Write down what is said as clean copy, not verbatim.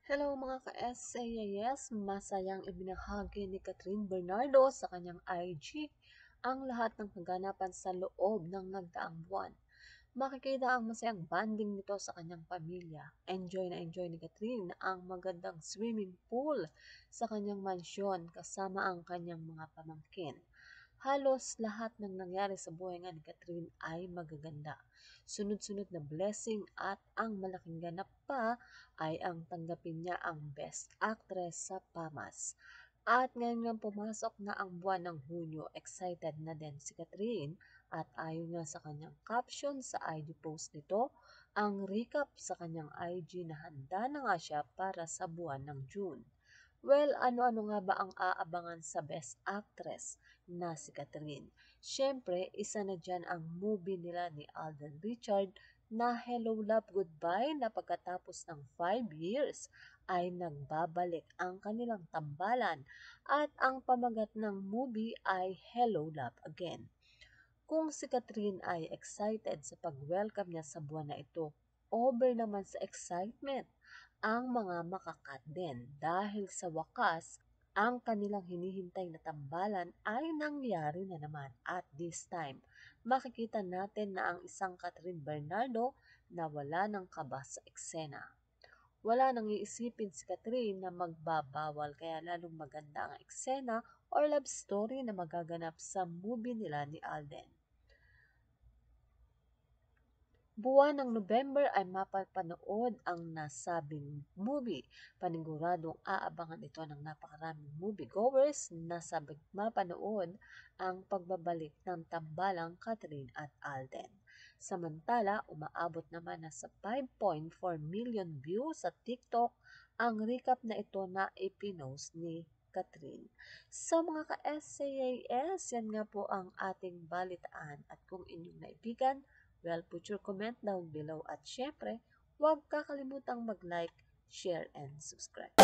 Hello mga ka-SAAS, masayang ibinahagi ni Catherine Bernardo sa kanyang IG ang lahat ng kaganapan sa loob ng nagdaang buwan. Makikita ang masayang banding nito sa kanyang pamilya. Enjoy na enjoy ni Catherine ang magandang swimming pool sa kanyang mansyon kasama ang kanyang mga pamangkin. Halos lahat ng nangyari sa buhay nga ni Catherine ay magaganda. Sunod-sunod na blessing at ang malaking ganap pa ay ang tanggapin niya ang Best Actress sa PAMAS. At ngayon nga pumasok na ang buwan ng Hunyo, excited na din si Catherine at ayon nga sa kanyang caption sa IG post nito, ang recap sa kanyang IG na handa na nga siya para sa buwan ng June. Well, ano-ano nga ba ang aabangan sa Best Actress na si Catherine? Siyempre, isa na dyan ang movie nila ni Alden Richard na Hello Love Goodbye na pagkatapos ng 5 years ay nagbabalik ang kanilang tambalan at ang pamagat ng movie ay Hello Love Again. Kung si Catherine ay excited sa pag-welcome niya sa buwan na ito, over naman sa excitement ang mga makakat din dahil sa wakas ang kanilang hinihintay na tambalan ay nangyari na naman at this time. Makikita natin na ang isang Catherine Bernardo na wala ng kaba sa eksena. Wala nang iisipin si Catherine na magbabawal kaya lalong maganda ang eksena or love story na magaganap sa movie nila ni Alden. Buwan ng November ay mapapanood ang nasabing movie. Paniguradong aabangan ito ng napakaraming moviegoers na sabik mapanood ang pagbabalik ng tambalang Catherine at Alden. Samantala, umaabot naman na sa 5.4 million views sa TikTok ang recap na ito na ipinost ni Catherine. So mga ka-SAAS, yan nga po ang ating balitaan at kung inyong naibigan, well, put your comment down below at syempre, huwag kakalimutang mag-like, share, and subscribe.